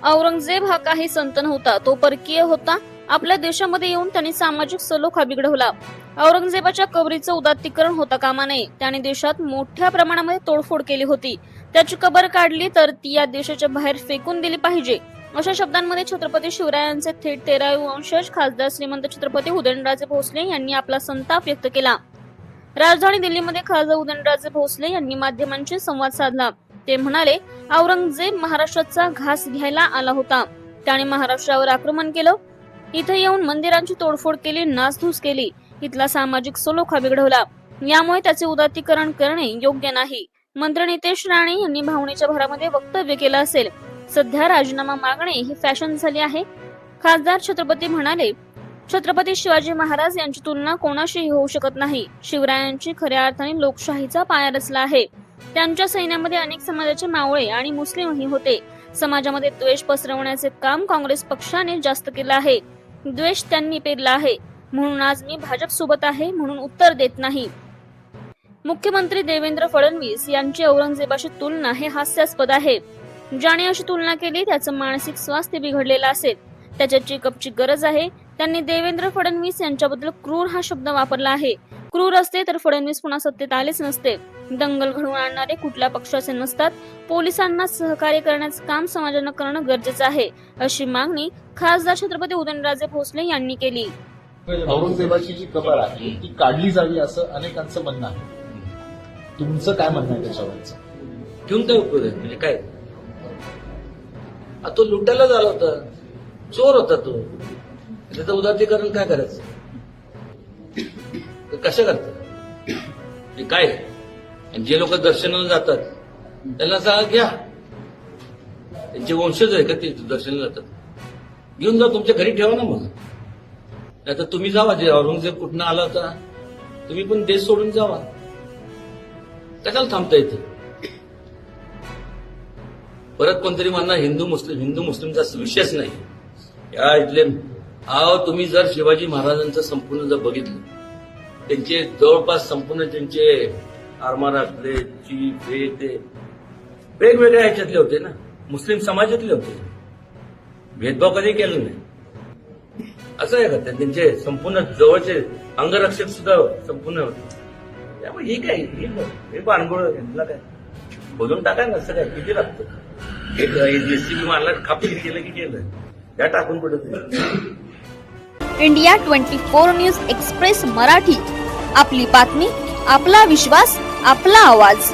औरंगजेब हा काही संत नव्हता, तो परकीय होता. आपल्या देशामध्ये येऊन त्यांनी सामाजिक सलोखा बिघडवला. औरंगजेबाच्या कबरीचं उदात्तीकरण होता कामा नये. त्याने देशात मोठ्या प्रमाणामध्ये तोडफोड केली होती. त्याची कबर काढली तर ती या देशाच्या बाहेर फेकून दिली पाहिजे, अशा शब्दांमध्ये छत्रपती शिवरायांचे थेट 13वे वंशज खासदार श्रीमंत छत्रपती उदयनराजे भोसले यांनी आपला संताप व्यक्त केला. राजधानी दिल्लीमध्ये खासदार उदयनराजे भोसले यांनी माध्यमांशी संवाद साधला. ते म्हणाले, औरंगजेब महाराष्ट्राचा घास घ्यायला आला होता. त्याने महाराष्ट्रावर आक्रमण केलं. इथे येऊन मंदिरांची तोडफोड केली, नासधूस केली, इथला सामाजिक सलोखा बिघडवला. यामुळे त्याचे उदात्तीकरण करणे योग्य नाही. मंत्री नितेश राणे यांनी भावनेच्या भरामध्ये वक्तव्य केलं असेल. सध्या राजीनामा मागणे ही फॅशन झाली आहे. खासदार छत्रपती म्हणाले, छत्रपती शिवाजी महाराज यांची तुलना कोणाशीही होऊ शकत नाही. शिवरायांची खऱ्या अर्थाने लोकशाहीचा पाया रचला आहे. त्यांच्या सैन्यामध्ये अनेक समाजाचे मावळे आणि मुस्लिमही होते. समाजामध्ये द्वेष पसरवण्याचे काम काँग्रेस पक्षाने जास्त केलं आहे. द्वेष त्यांनी पेरला आहे. म्हणून आज मी भाजप सोबत आहे म्हणून उत्तर देत नाही. मुख्यमंत्री देवेंद्र फडणवीस यांची औरंगजेबाशी तुलना हे हास्यास्पद आहे. ज्याने अशी तुलना केली त्याचं मानसिक स्वास्थ्य बिघडलेलं असेल. त्याच्या चेकअपची गरज आहे. त्यांनी देवेंद्र फडणवीस यांच्याबद्दल क्रूर हा शब्द वापरला आहे. क्रूर असते तर फडणवीस पुन्हा सत्तेत आलेच नसते. दंगल घडवून आणणारे कुठल्या पक्षाचे नसतात. पोलिसांना सहकार्य करण्याचं काम समाजानं करणं गरजेचं आहे, अशी मागणी खासदार छत्रपती उदयनराजे भोसले यांनी केली. औरंगजेबाची जी कबर आहे ती काढली जावी असं अनेकांचं म्हणणं आहे. तुमचं काय म्हणणं आहे त्याच्यावरचं? घेऊन काय उपयोग आहे? म्हणजे काय, तो लुटायला झाला होता, चोर होता तो. त्याचं उदात्तीकरण काय करायचं? कसं करतात काय? जे लोक दर्शनाला जातात त्यांना सांगा घ्या, त्यांचे वंशज आहे का ते दर्शनाला जातात, घेऊन जा, तुमच्या घरी ठेवा ना. मग आता तुम्ही जावा, जे औरंगजेब कुठनं आला होता, तुम्ही पण देश सोडून जावा. कशाला थांबता येते? परत कोणतरी म्हणणार हिंदू मुस्लिमचा विषयच नाही. या इथले तुम्ही जर शिवाजी महाराजांचं संपूर्ण जर बघितलं, त्यांचे जवळपास संपूर्ण त्यांचे आरमार असले, चीफ हे ते वेगवेगळ्या ह्याच्यातले होते ना, मुस्लिम समाजातले होते. भेदभाव कधी केला नाही. असं आहे का? त्यांचे संपूर्ण जवळचे अंगरक्षक सुद्धा संपूर्ण होते. त्यामुळे ही काय हे बाणगोळ घेतला काय बोलून टाकाय नसतं काय? किती लागतं? एक जेसीबी मारला, खापील केलं की केलं, त्या टाकून पडत. इंडिया 24 न्यूज एक्सप्रेस मराठी, आपली बातमी, आपला विश्वास, आपला आवाज.